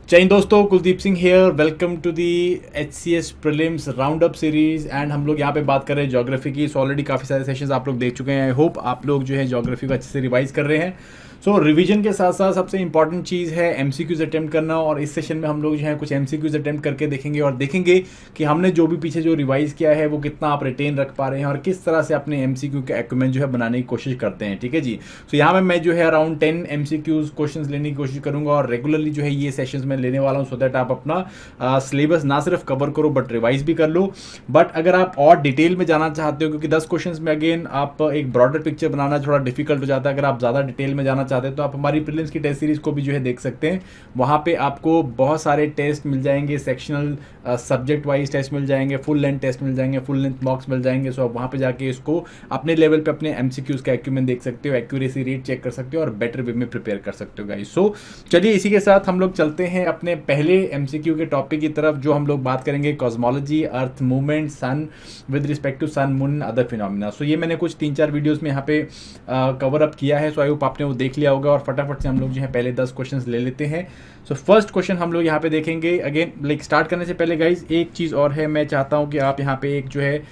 जय हिंद दोस्तों, Kuldeep Singh here. Welcome to the HCS prelims round up series. And हम लोग यहाँ पे बात कर रहे हैं ज्योग्राफी की। सो ऑलरेडी काफ़ी सारे सेशंस आप लोग देख चुके हैं। आई होप आप लोग जो है ज्योग्राफी को अच्छे से रिवाइज कर रहे हैं। सो रिवीजन के साथ साथ सबसे इंपॉर्टेंट चीज़ है MCQs अटेम्प्ट करना। और इस सेशन में हम लोग जो है कुछ MCQs अटेम्प्ट करके देखेंगे और देखेंगे कि हमने जो भी पीछे जो रिवाइज किया है वो कितना आप रिटेन रख पा रहे हैं और किस तरह से अपने MCQ के एक्यूमेंट जो है बनाने की कोशिश करते हैं। ठीक है जी। सो यहाँ में मैं जो है अराउंड 10 MCQs क्वेश्चन लेने की कोशिश करूंगा और रेगुलरली जो है ये सेशंस में लेने वाला हूँ, सो दैट आप अपना सिलेबस ना सिर्फ कवर करो बट रिवाइज भी कर लो। बट अगर आप और डिटेल में जाना चाहते हो, क्योंकि 10 क्वेश्चंस में अगेन आप एक ब्रॉडर पिक्चर बनाना थोड़ा डिफिकल्ट हो जाता है। अगर आप ज़्यादा डिटेल में जाना चाहते हैं तो आप हमारी प्रीलिम्स की टेस्ट सीरीज को भी जो है देख सकते हैं। वहाँ पे आपको बहुत सारे टेस्ट मिल जाएंगे, सेक्शनल सब्जेक्ट वाइज टेस्ट मिल जाएंगे, फुल लेंथ टेस्ट मिल जाएंगे, फुल लेंथ मॉक्स मिल जाएंगे। सो आप वहाँ पे जाके इसको अपने लेवल पे अपने MCQs का एक्यूमेंट देख सकते हो, एक्यूरेसी रेट चेक कर सकते हो और बेटर वे में प्रिपेयर कर सकते हो गाइस। सो चलिए इसी के साथ हम लोग चलते हैं अपने पहले MCQ के टॉपिक की तरफ, जो हम लोग बात करेंगे cosmology, earth movement, sun with respect to sun, moon, other phenomena. So ये मैंने कुछ 3-4 वीडियोस में यहाँ पे कवर अप किया है। सो आई होप आपने वो देख लिया होगा और फटाफट से हम लोग जो है पहले 10 क्वेश्चंस ले लेते हैं। सो फर्स्ट क्वेश्चन हम लोग यहाँ पे देखेंगे। अगेन स्टार्ट करने से पहले गाइज एक चीज़ और है, मैं चाहता हूँ कि आप यहाँ पे एक जो है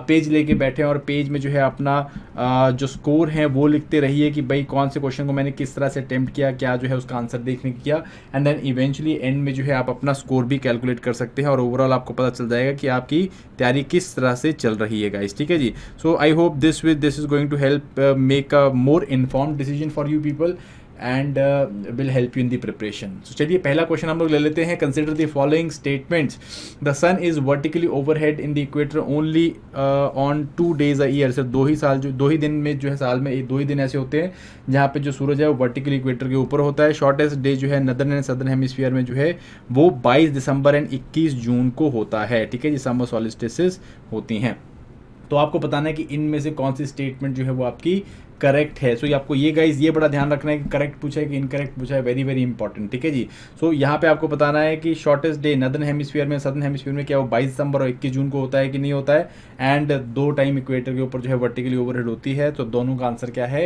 पेज लेके बैठे और पेज में जो है अपना जो स्कोर है वो लिखते रहिए कि भाई कौन से क्वेश्चन को मैंने किस तरह से अटेम्प्ट किया, क्या जो है उसका आंसर देखने की किया। एंड देन इवेंचुअली एंड में जो है आप अपना स्कोर भी कैलकुलेट कर सकते हैं और ओवरऑल आपको पता चल जाएगा कि आपकी तैयारी किस तरह से चल रही है गाइज। ठीक है जी। So I hope this is going to help make a more informed decision for you people and will help you in the preparation. So चलिए पहला क्वेश्चन हम लोग ले लेते हैं। Consider the following statements. The sun is vertically overhead in the equator only on 2 days a year. सिर्फ 2 ही दिन में जो है साल में 2 ही दिन ऐसे होते हैं जहाँ पे जो सूरज है वो वर्टिकली इक्वेटर के ऊपर होता है। शॉर्टेस्ट डे जो है नदर्न एंड सदर्न हेमिस्फीयर में जो है वो 22 दिसंबर एंड 21 जून को होता है। ठीक है जी। समर सॉलिस्टिसेस होती हैं। तो आपको बताना है कि इनमें से कौन सी स्टेटमेंट जो है वो आपकी करेक्ट है। सो आपको ये गाइज ये बड़ा ध्यान रखना है कि करेक्ट पूछा है कि इनकरेक्ट पूछा है। Very very important. ठीक है जी। सो यहाँ पे आपको बताना है कि शॉर्टेस्ट डे नदर्न हेमिस्फीयर में, सदर्न हेमिस्फीयर में क्या वो 22 दिसंबर और 21 जून को होता है कि नहीं होता है। एंड 2 टाइम इक्वेटर के ऊपर जो है वर्टिकली ओवरहेड होती है। तो दोनों का आंसर क्या है?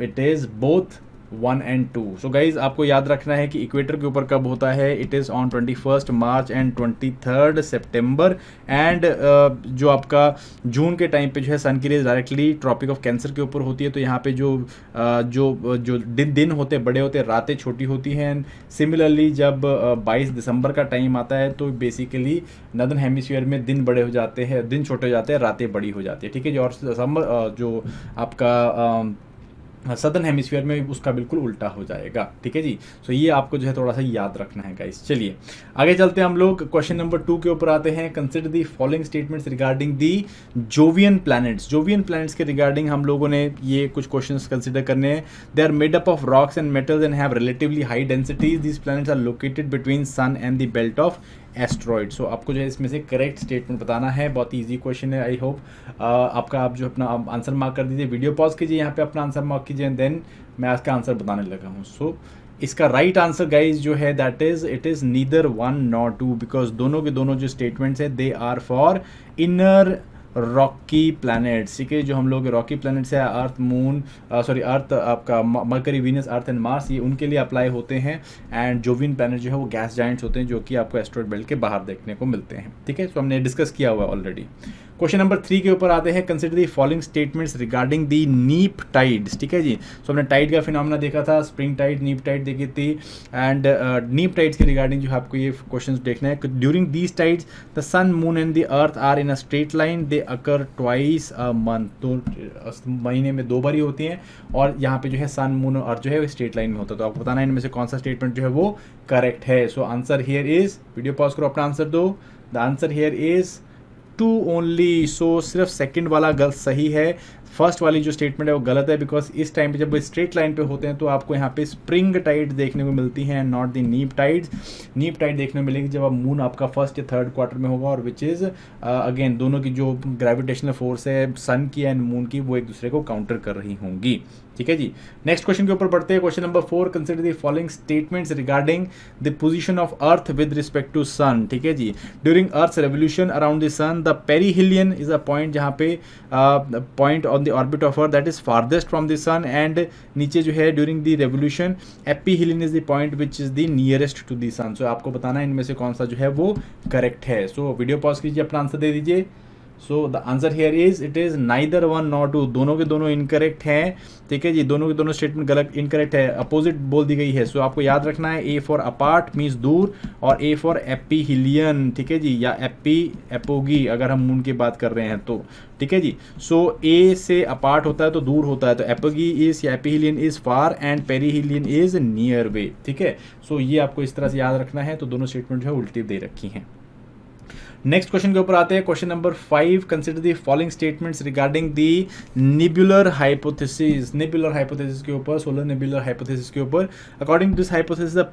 It is both 1 and 2। So guys आपको याद रखना है कि इक्वेटर के ऊपर कब होता है। It is on 21 March and 23 September. And जो आपका जून के टाइम पे जो है सन की rays directly tropic of cancer के ऊपर होती है। तो यहाँ पे जो दिन होते बड़े होते, रातें छोटी होती हैं। सिमिलरली जब 22 दिसंबर का टाइम आता है तो बेसिकली नदर्न हेमिस्फीयर में दिन बड़े हो जाते हैं, दिन छोटे हो जाते हैं, रातें बड़ी हो जाती है। ठीक है जी। और समर जो आपका सदर्न हेमिस्फीयर में उसका बिल्कुल उल्टा हो जाएगा। ठीक है जी। सो ये आपको जो है थोड़ा सा याद रखना है गाइस। चलिए आगे चलते हैं हम लोग क्वेश्चन नंबर 2 के ऊपर आते हैं। Consider the following statements regarding the Jovian planets. Jovian planets के रिगार्डिंग हम लोगों ने ये कुछ क्वेश्चंस कंसिडर करने हैं। They are made up of rocks and metals and have relatively high densities. These planets are located between sun and the belt of asteroid. So आपको जो है इसमें से करेक्ट स्टेटमेंट बताना है। बहुत ईजी क्वेश्चन है। आई होप आप जो अपना आंसर मार्क कर दीजिए, वीडियो पॉज कीजिए, यहाँ पे अपना आंसर मार्क कीजिए एंड देन मैं आज का आंसर बताने लगा हूँ। सो इसका राइट आंसर गाइज जो है that is it is neither 1 nor 2, because दोनों के दोनों जो स्टेटमेंट्स हैं they are for inner rocky planets. ठीक है। जो हम लोग रॉकी प्लैनेट्स है अर्थ, मून, अर्थ, आपका mercury, Venus, earth and Mars, ये उनके लिए अप्लाई होते हैं। एंड जोवियन प्लैनेट जो है वो गैस जाइंट्स होते हैं जो कि आपको एस्ट्रॉइड बेल्ट के बाहर देखने को मिलते हैं। ठीक है। तो हमने डिस्कस किया हुआ है ऑलरेडी। क्वेश्चन नंबर 3 के ऊपर आते हैं। Consider the following statements regarding दी नीप टाइड्स। ठीक है जी। सो हमने टाइड का फिनोमेना देखा था, स्प्रिंग टाइड, नीप टाइड देखी थी। एंड नीप टाइड्स के रिगार्डिंग जो आपको ये क्वेश्चन देखना है। During these tides the sun, moon and the earth are in a straight line. They occur twice a month. तो महीने में 2 बार ही होती हैं और यहाँ पे जो है सन, मून और अर्थ जो है वो स्ट्रेट लाइन में होता है। तो आपको बताना है इनमें से कौन सा स्टेटमेंट जो है वो करेक्ट है। So answer here is, video pause करो, अपना आंसर दो। The answer here is 2 only. So सिर्फ सेकंड वाला गलत सही है। फर्स्ट वाली जो स्टेटमेंट है वो गलत है, बिकॉज इस टाइम पे जब वो स्ट्रेट लाइन पे होते हैं तो आपको यहाँ पे स्प्रिंग टाइड्स देखने को मिलती हैं, नॉट द नीप टाइड्स। नीप टाइड देखने को मिलेगी जब अब मून आपका फर्स्ट या थर्ड क्वार्टर में होगा, और विच इज़ अगेन दोनों की जो ग्रेविटेशनल फोर्स है सन की एंड मून की वो एक दूसरे को काउंटर कर रही होंगी। ठीक है जी, नेक्स्ट क्वेश्चन के ऊपर बढ़ते हैं। Question number 4, consider the following statements regarding the position of earth with respect to sun. ठीक है जी, during earth's revolution around the sun the perihelion is a point जहाँ पे point on the orbit of earth that is farthest from the sun, and नीचे जो है during the revolution aphelion is the point which is the nearest to the sun. So आपको बताना है इनमें से कौन सा जो है वो करेक्ट है। सो वीडियो पॉज कीजिए, अपना आंसर दे दीजिए। So the answer here is it is neither one nor two, दोनों के दोनों इनकरेक्ट हैं। ठीक है जी, दोनों के दोनों स्टेटमेंट गलत इनकरेक्ट है, अपोजिट बोल दी गई है। सो आपको याद रखना है ए फॉर अपार्ट मीन्स दूर, और ए फॉर एपीहिलियन। ठीक है जी, या एपोगी अगर हम मून की बात कर रहे हैं तो। ठीक है जी, सो ए से अपार्ट होता है तो दूर होता है, तो एपोगी इज या aphelion is far and perihelion is near वे। ठीक है, सो ये आपको इस तरह से याद रखना है। तो दोनों स्टेटमेंट जो है उल्टी दे रखी हैं। नेक्स्ट क्वेश्चन के ऊपर आते हैं। Question number 5, consider the following statements regarding the nebular hypothesis. Nebular hypothesis के ऊपर, सोलर नेबुलर हाइपोथेसिस के ऊपर, according to this hypothesis the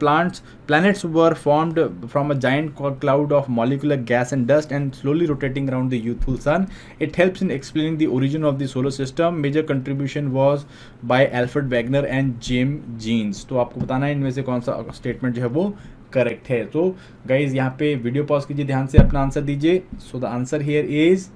planets were formed from a giant cloud of molecular gas and dust and slowly rotating around the youthful sun. It helps in explaining the origin of the solar system. Major contribution was by Alfred Wegener and James Jeans. तो आपको बताना है इनमें से कौन सा statement जो है वो करेक्ट है। तो गाइज यहाँ पे वीडियो पॉज कीजिए, ध्यान से अपना आंसर दीजिए। So the answer here is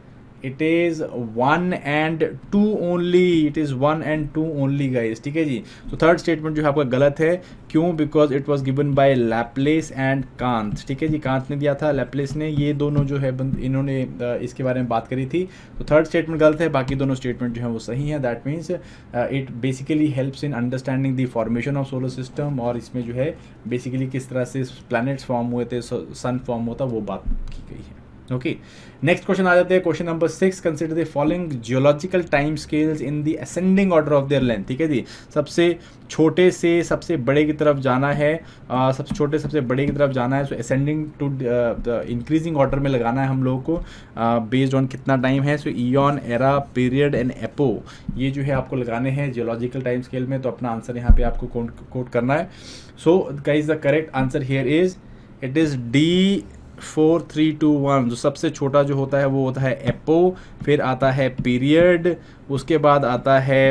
it is 1 and 2 only, it is 1 and 2 only guys. ठीक है जी, तो थर्ड स्टेटमेंट जो है आपका गलत है। क्यों? Because it was given by Laplace and Kant. ठीक है जी, कांत ने दिया था, लैप्लेस ने, ये दोनों जो है इन्होंने इसके बारे में बात करी थी। तो थर्ड स्टेटमेंट गलत है, बाकी दोनों स्टेटमेंट जो है वो सही है। That means it basically helps in understanding the formation of solar system, और इसमें जो है बेसिकली किस तरह से प्लैनेट्स फॉर्म हुए थे, सन फॉर्म होता, वो बात की गई है। ओके, नेक्स्ट क्वेश्चन आ जाते हैं। Question number 6, consider the following geological time scales in the ascending order of their length. ठीक है जी, सबसे छोटे से सबसे बड़े की तरफ जाना है, सबसे छोटे सबसे बड़े की तरफ जाना है। सो असेंडिंग टू इंक्रीजिंग ऑर्डर में लगाना है हम लोगों को बेस्ड ऑन कितना टाइम है। So eon, era, period and epoch, ये जो है आपको लगाने हैं जियोलॉजिकल टाइम स्केल में। तो अपना आंसर यहाँ पे आपको कोट करना है। So guys the correct answer here is it is D 4 3 2 1। जो सबसे छोटा जो होता है वो होता है एपो, फिर आता है पीरियड, उसके बाद आता है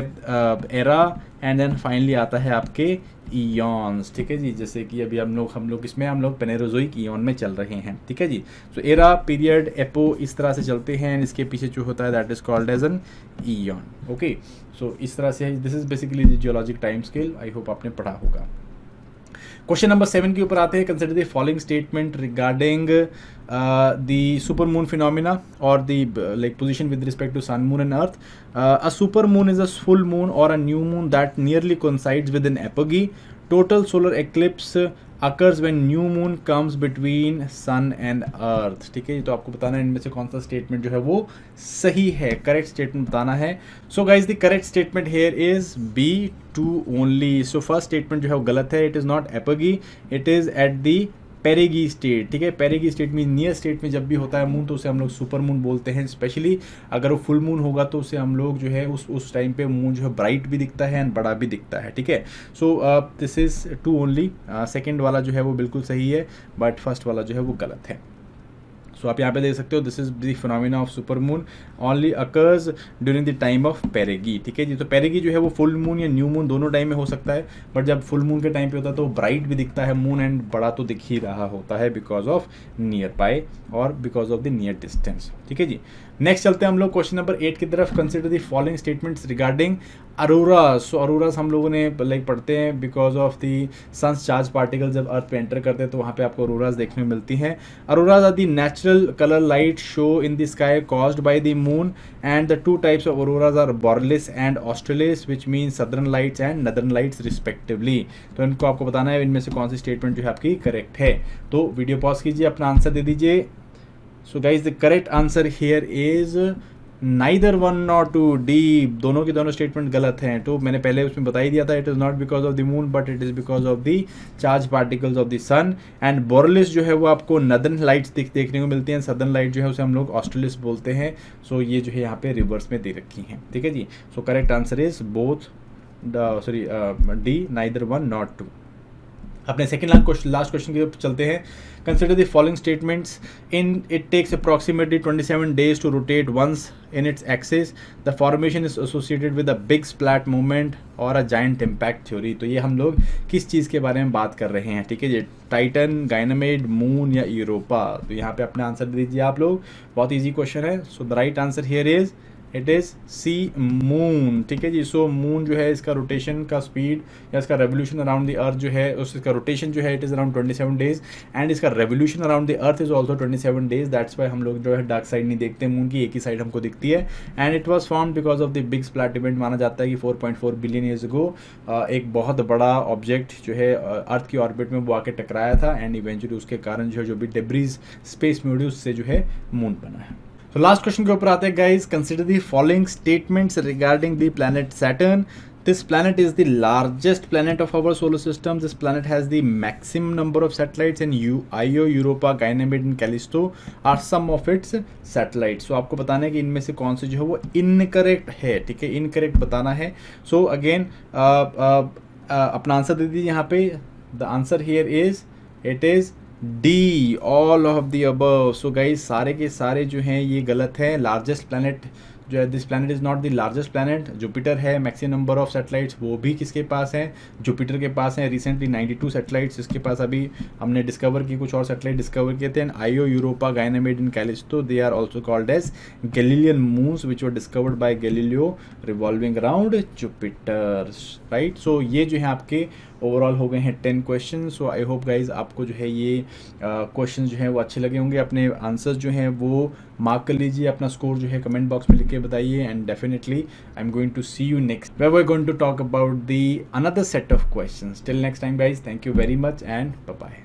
एरा, एंड देन फाइनली आता है आपके ईयॉन्स। ठीक है जी, जैसे कि अभी हम लोग इसमें हम लोग पेनेरोजोइक ईयॉन में चल रहे हैं। ठीक है जी, तो एरा, पीरियड, एपो इस तरह से चलते हैं, इसके पीछे जो होता है that is called as an eon. Okay, so इस तरह से this is basically geologic time scale. I hope आपने पढ़ा होगा। क्वेश्चन नंबर 7 के ऊपर आते हैं। Consider the following statement regarding the super moon phenomena और the like position with respect to sun, moon and earth. A super moon is a full moon or a new moon that nearly coincides with an apogee. Total solar eclipse occurs when new moon comes between sun and earth. ठीक है, तो आपको बताना है इनमें से कौन सा स्टेटमेंट जो है वो सही है, करेक्ट स्टेटमेंट बताना है। So guys the correct statement here is B2 only. So first statement जो है वो गलत है, it is not apogee, it is at the perigee state. ठीक है, पेरेगी स्टेट में नियर स्टेट में जब भी होता है मून तो उसे हम लोग सुपर मून बोलते हैं। स्पेशली अगर वो फुल मून होगा तो उसे हम लोग जो है उस टाइम पे मून जो है ब्राइट भी दिखता है एंड बड़ा भी दिखता है। ठीक है, so this is 2 only. Second वाला जो है वो बिल्कुल सही है, बट फर्स्ट वाला जो है वो गलत है। सो आप यहाँ पे देख सकते हो, this is the phenomena of super moon only occurs during the time of perigee. ठीक है जी, तो पेरेगी जो है वो फुल मून या न्यू मून दोनों टाइम में हो सकता है, बट जब फुल मून के टाइम पे होता है तो ब्राइट भी दिखता है मून एंड बड़ा तो दिख ही रहा होता है बिकॉज ऑफ नियर बाय और because of the near distance. ठीक है जी, नेक्स्ट चलते हैं हम लोग क्वेश्चन नंबर 8 की तरफ। Consider the following statements regarding auroras. So auroras हम लोगों ने लाइक पढ़ते हैं because of the sun's charge particle जब अर्थ पे एंटर करते हैं तो वहाँ पे आपको अरोरास देखने को मिलती हैं। Auroras are the natural colour light show in the sky caused by the moon and the 2 types of auroras are borealis and australis which mean southern lights and northern lights respectively. तो इनको आपको बताना है इनमें से कौन सी statement जो है आपकी करेक्ट है। तो वीडियो पॉज कीजिए, अपना आंसर दे दीजिए। सो guys the correct answer here is neither 1 nor 2, D. दोनों के दोनों स्टेटमेंट गलत हैं। तो मैंने पहले उसमें बता ही दिया था, it is not because of the moon but it is because of the charge particles of the sun. And borealis जो है वो आपको नदर्न लाइट्स देखने को मिलती हैं, सदर्न लाइट जो है उसे हम लोग ऑस्ट्रेलिस बोलते हैं। सो ये जो है यहाँ पे रिवर्स में दे रखी हैं। ठीक है जी, so correct answer is both D, neither 1 nor 2। अपने सेकंड लास्ट क्वेश्चन की तरफ चलते हैं. Consider the following statements. In it takes approximately 27 days to rotate once in its axis. The formation is associated with a big splat movement or a giant impact theory. तो ये हम लोग किस चीज़ के बारे में बात कर रहे हैं, ठीक है जी. टाइटन, गाइनामेड, मून या यूरोपा. तो यहाँ पे अपना आंसर दीजिए आप लोग. बहुत ईजी क्वेश्चन है. So the right answer here is it is C, moon. ठीक है जी. सो मून जो है इसका रोटेशन का स्पीड या इसका रेवोल्यूशन अराउंड द अर्थ जो है, उसका रोटेशन जो है it is around 27 days and इसका revolution around the earth is also 27 days. That's why हम लोग जो है डार्क साइड नहीं देखते मून की, एक ही साइड हमको दिखती है. And it was form because of the big splat event. माना जाता है कि 4.4 बिलियन ईयर्स अगो एक बहुत बड़ा ऑब्जेक्ट जो है अर्थ की ऑर्बिट में वो आके टकराया था एंड इवेंचुअली उसके कारण जो है जो भी डेब्रीज स्पेस में उड़ी उससे जो है मून बना है. तो लास्ट क्वेश्चन के ऊपर आते हैं guys. Consider the following statements regarding the planet Saturn. This planet is the largest planet of our solar system. This planet has the maximum number of satellites, and Io, Europa, Ganymede and Callisto are some of its satellites. So आपको बताना है कि इनमें से कौन से जो है वो इनकरेक्ट है. ठीक है, इनकरेक्ट बताना है. So again अपना आंसर दे दीजिए यहाँ पे. The answer here is it is D, all of the above. So guys सारे के सारे जो हैं ये गलत है. लार्जेस्ट प्लैनेट जो है, this planet is not the largest planet. Jupiter है. मैक्सिमम नंबर ऑफ सैटेलाइट्स वो भी किसके पास है, जुपिटर के पास है. रिसेंटली 92 सैटेलाइट्स इसके पास अभी हमने डिस्कवर की, कुछ और सैटेलाइट डिस्कवर किए थे. And Io, Europa, Ganymede and Callisto they are also called as Galilean moons which were discovered by Galileo revolving around Jupiter. Right. So ये जो है आपके ओवरऑल हो गए हैं 10 question. So I hope guys आपको जो है ये क्वेश्चन जो है वो अच्छे लगे होंगे. अपने आंसर्स जो हैं वो मार्क कर लीजिए. अपना स्कोर जो है कमेंट बॉक्स में लिख के बताइए. And definitely I am going to see you next where we are going to talk about the another set of questions. Till next time guys, thank you very much and bye bye.